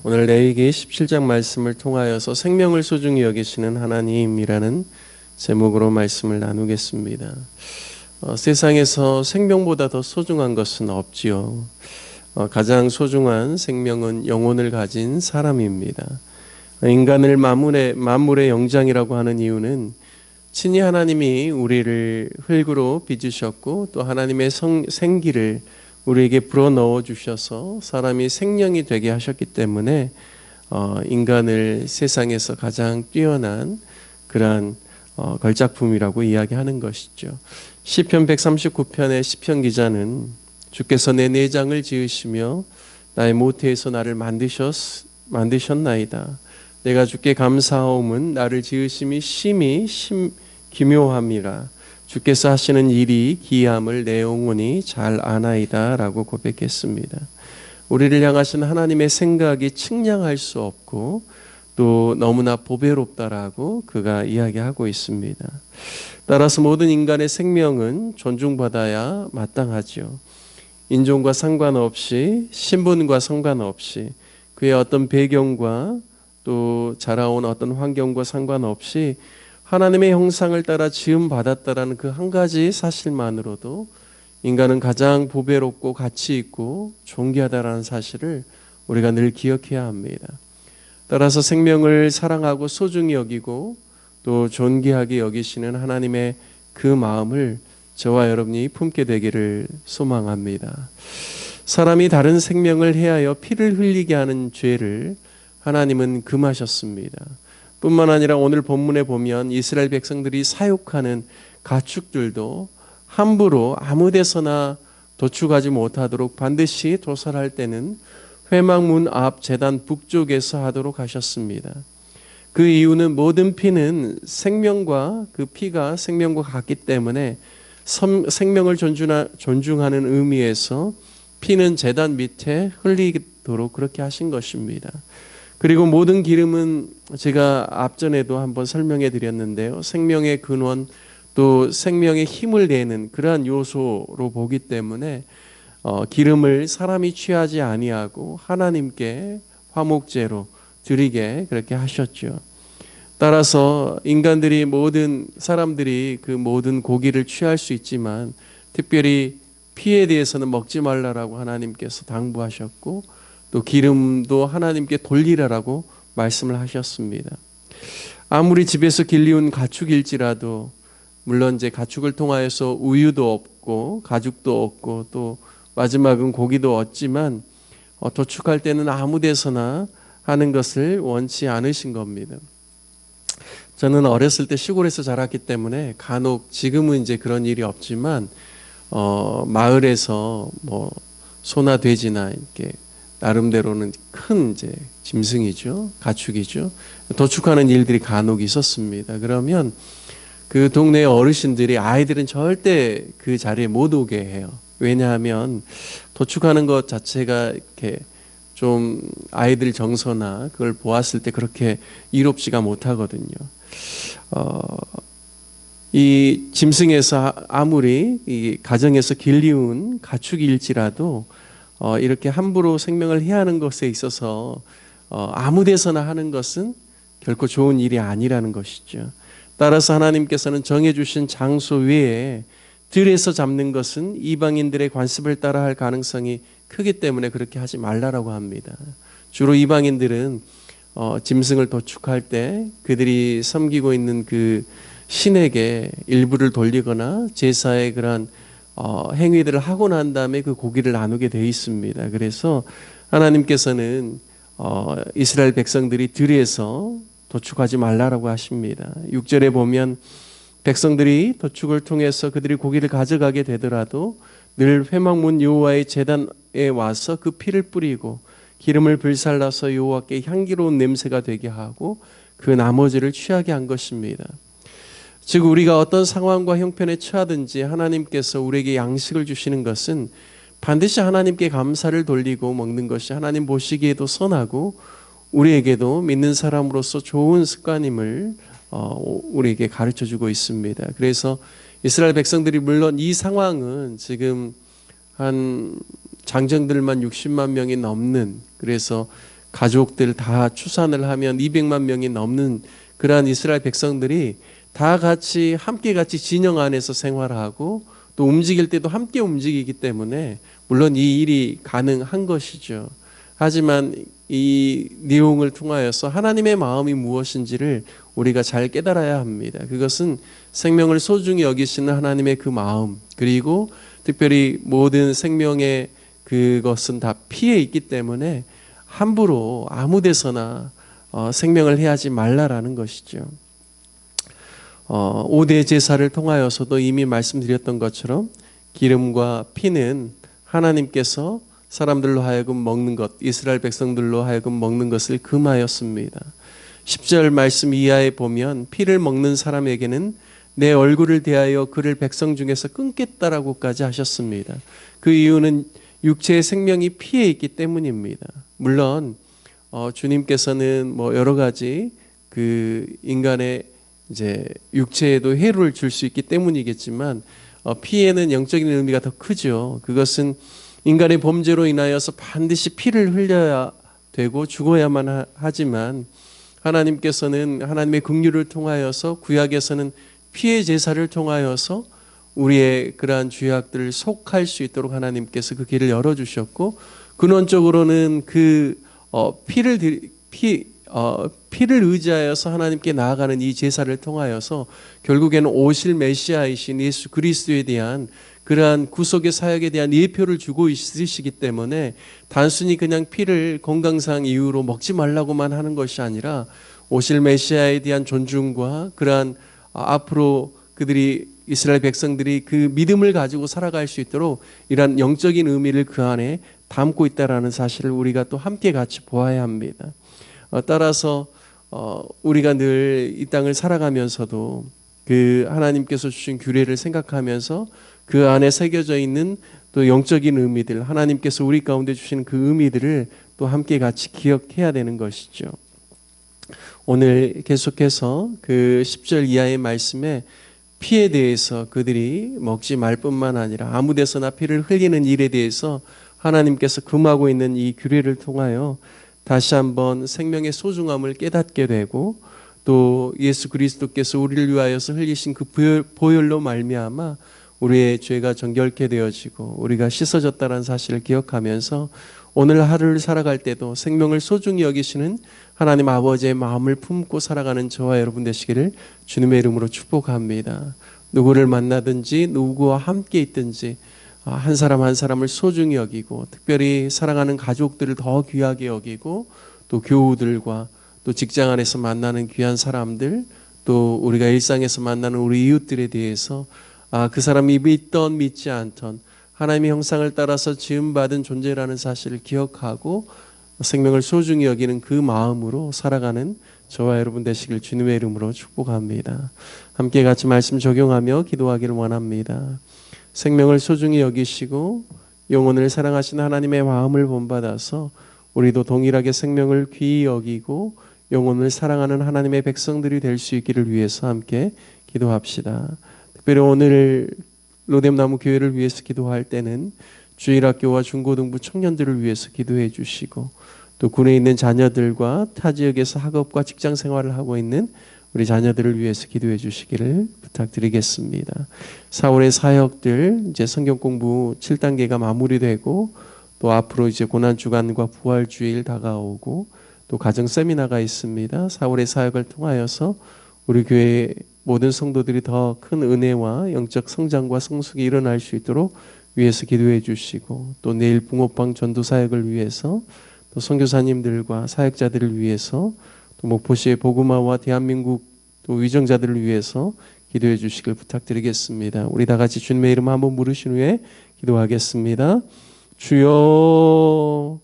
오늘 레위기 17장 말씀을 통하여서 생명을 소중히 여기시는 하나님이라는 제목으로 말씀을 나누겠습니다. 세상에서 생명보다 더 소중한 것은 없지요. 가장 소중한 생명은 영혼을 가진 사람입니다. 인간을 만물의 영장이라고 하는 이유는 친히 하나님이 우리를 흙으로 빚으셨고 또 하나님의 생기를 우리에게 불어넣어 주셔서 사람이 생명이 되게 하셨기 때문에 인간을 세상에서 가장 뛰어난 그러한 걸작품이라고 이야기하는 것이죠. 시편 139편의 시편 기자는 주께서 내 내장을 지으시며 나의 모태에서 나를 만드셨나이다. 내가 주께 감사하옴은 나를 지으심이 심히 기묘함이라. 주께서 하시는 일이 기이함을 내 영혼이 잘 아나이다 라고 고백했습니다. 우리를 향하신 하나님의 생각이 측량할 수 없고 또 너무나 보배롭다라고 그가 이야기하고 있습니다. 따라서 모든 인간의 생명은 존중받아야 마땅하죠. 인종과 상관없이 신분과 상관없이 그의 어떤 배경과 또 자라온 어떤 환경과 상관없이 하나님의 형상을 따라 지음받았다라는 그 한 가지 사실만으로도 인간은 가장 보배롭고 가치 있고 존귀하다라는 사실을 우리가 늘 기억해야 합니다. 따라서 생명을 사랑하고 소중히 여기고 또 존귀하게 여기시는 하나님의 그 마음을 저와 여러분이 품게 되기를 소망합니다. 사람이 다른 생명을 해하여 피를 흘리게 하는 죄를 하나님은 금하셨습니다. 뿐만 아니라 오늘 본문에 보면 이스라엘 백성들이 사육하는 가축들도 함부로 아무 데서나 도축하지 못하도록 반드시 도살할 때는 회막문 앞 제단 북쪽에서 하도록 하셨습니다. 그 이유는 모든 피는 생명과 그 피가 생명과 같기 때문에 생명을 존중하는 의미에서 피는 제단 밑에 흘리도록 그렇게 하신 것입니다. 그리고 모든 기름은 제가 앞전에도 한번 설명해 드렸는데요. 생명의 근원 또 생명의 힘을 내는 그러한 요소로 보기 때문에 기름을 사람이 취하지 아니하고 하나님께 화목제로 드리게 그렇게 하셨죠. 따라서 인간들이 모든 사람들이 그 모든 고기를 취할 수 있지만 특별히 피에 대해서는 먹지 말라라고 하나님께서 당부하셨고 또 기름도 하나님께 돌리라라고 말씀을 하셨습니다. 아무리 집에서 길리운 가축일지라도 물론 이제 가축을 통하여서 우유도 얻고 가죽도 얻고 또 마지막은 고기도 얻지만 도축할 때는 아무 데서나 하는 것을 원치 않으신 겁니다. 저는 어렸을 때 시골에서 자랐기 때문에 간혹 지금은 이제 그런 일이 없지만 마을에서 뭐 소나 돼지나 이렇게 나름대로는 큰 이제 짐승이죠. 가축이죠. 도축하는 일들이 간혹 있었습니다. 그러면 그 동네 어르신들이 아이들은 절대 그 자리에 못 오게 해요. 왜냐하면 도축하는 것 자체가 이렇게 좀 아이들 정서나 그걸 보았을 때 그렇게 이롭지가 못하거든요. 이 짐승에서 아무리 이 가정에서 길리운 가축일지라도 이렇게 함부로 생명을 해하는 것에 있어서 아무 데서나 하는 것은 결코 좋은 일이 아니라는 것이죠. 따라서 하나님께서는 정해주신 장소 외에 들에서 잡는 것은 이방인들의 관습을 따라할 가능성이 크기 때문에 그렇게 하지 말라라고 합니다. 주로 이방인들은 짐승을 도축할 때 그들이 섬기고 있는 그 신에게 일부를 돌리거나 제사의 그러한 행위들을 하고 난 다음에 그 고기를 나누게 되어 있습니다. 그래서 하나님께서는 이스라엘 백성들이 들에서 도축하지 말라라고 하십니다. 6절에 보면 백성들이 도축을 통해서 그들이 고기를 가져가게 되더라도 늘 회막문 여호와의 제단에 와서 그 피를 뿌리고 기름을 불살라서 여호와께 향기로운 냄새가 되게 하고 그 나머지를 취하게 한 것입니다. 즉 우리가 어떤 상황과 형편에 처하든지 하나님께서 우리에게 양식을 주시는 것은 반드시 하나님께 감사를 돌리고 먹는 것이 하나님 보시기에도 선하고 우리에게도 믿는 사람으로서 좋은 습관임을 우리에게 가르쳐주고 있습니다. 그래서 이스라엘 백성들이 물론 이 상황은 지금 한 장정들만 60만 명이 넘는, 그래서 가족들 다 추산을 하면 200만 명이 넘는 그러한 이스라엘 백성들이 다 같이 함께 같이 진영 안에서 생활하고 또 움직일 때도 함께 움직이기 때문에 물론 이 일이 가능한 것이죠. 하지만 이 내용을 통하여서 하나님의 마음이 무엇인지를 우리가 잘 깨달아야 합니다. 그것은 생명을 소중히 여기시는 하나님의 그 마음, 그리고 특별히 모든 생명의 그것은 다 피에 있기 때문에 함부로 아무 데서나 생명을 해하지 말라라는 것이죠. 5대 제사를 통하여서도 이미 말씀드렸던 것처럼 기름과 피는 하나님께서 사람들로 하여금 먹는 것, 이스라엘 백성들로 하여금 먹는 것을 금하였습니다. 10절 말씀 이하에 보면 피를 먹는 사람에게는 내 얼굴을 대하여 그를 백성 중에서 끊겠다라고까지 하셨습니다. 그 이유는 육체의 생명이 피에 있기 때문입니다. 물론 주님께서는 뭐 여러 가지 그 인간의 이제 육체에도 해로를 줄 수 있기 때문이겠지만 피에는 영적인 의미가 더 크죠. 그것은 인간의 범죄로 인하여서 반드시 피를 흘려야 되고 죽어야만 하지만 하나님께서는 하나님의 긍휼을 통하여서 구약에서는 피의 제사를 통하여서 우리의 그러한 죄악들을 속할 수 있도록 하나님께서 그 길을 열어주셨고, 근원적으로는 그 피를 의지하여서 하나님께 나아가는 이 제사를 통하여서 결국에는 오실 메시아이신 예수 그리스도에 대한 그러한 구속의 사역에 대한 예표를 주고 있으시기 때문에 단순히 그냥 피를 건강상 이유로 먹지 말라고만 하는 것이 아니라 오실 메시아에 대한 존중과 그러한 앞으로 그들이 이스라엘 백성들이 그 믿음을 가지고 살아갈 수 있도록 이러한 영적인 의미를 그 안에 담고 있다라는 사실을 우리가 또 함께 같이 보아야 합니다. 따라서 우리가 늘 이 땅을 살아가면서도 그 하나님께서 주신 규례를 생각하면서 그 안에 새겨져 있는 또 영적인 의미들, 하나님께서 우리 가운데 주시는 그 의미들을 또 함께 같이 기억해야 되는 것이죠. 오늘 계속해서 그 10절 이하의 말씀에 피에 대해서 그들이 먹지 말 뿐만 아니라 아무 데서나 피를 흘리는 일에 대해서 하나님께서 금하고 있는 이 규례를 통하여 다시 한번 생명의 소중함을 깨닫게 되고, 또 예수 그리스도께서 우리를 위하여서 흘리신 그 보혈로 말미암아 우리의 죄가 정결케 되어지고 우리가 씻어졌다는 사실을 기억하면서 오늘 하루를 살아갈 때도 생명을 소중히 여기시는 하나님 아버지의 마음을 품고 살아가는 저와 여러분 되시기를 주님의 이름으로 축복합니다. 누구를 만나든지 누구와 함께 있든지 한 사람 한 사람을 소중히 여기고, 특별히 사랑하는 가족들을 더 귀하게 여기고, 또 교우들과 또 직장 안에서 만나는 귀한 사람들, 또 우리가 일상에서 만나는 우리 이웃들에 대해서 그 사람이 믿던 믿지 않던 하나님의 형상을 따라서 지음받은 존재라는 사실을 기억하고 생명을 소중히 여기는 그 마음으로 살아가는 저와 여러분 되시길 주님의 이름으로 축복합니다. 함께 같이 말씀 적용하며 기도하기를 원합니다. 생명을 소중히 여기시고 영혼을 사랑하시는 하나님의 마음을 본받아서 우리도 동일하게 생명을 귀히 여기고 영혼을 사랑하는 하나님의 백성들이 될 수 있기를 위해서 함께 기도합시다. 특별히 오늘 로뎀나무 교회를 위해서 기도할 때는 주일학교와 중고등부 청년들을 위해서 기도해 주시고, 또 군에 있는 자녀들과 타 지역에서 학업과 직장 생활을 하고 있는 우리 자녀들을 위해서 기도해 주시기를 부탁드리겠습니다. 4월의 사역들 이제 성경 공부 7단계가 마무리되고, 또 앞으로 이제 고난주간과 부활주일 다가오고, 또 가정 세미나가 있습니다. 4월의 사역을 통하여서 우리 교회 모든 성도들이 더 큰 은혜와 영적 성장과 성숙이 일어날 수 있도록 위해서 기도해 주시고, 또 내일 붕어빵 전도 사역을 위해서, 또 선교사님들과 사역자들을 위해서, 또 목포시의 복음화와 대한민국 또 위정자들을 위해서 기도해 주시길 부탁드리겠습니다. 우리 다 같이 주님의 이름 한번 부르신 후에 기도하겠습니다. 주여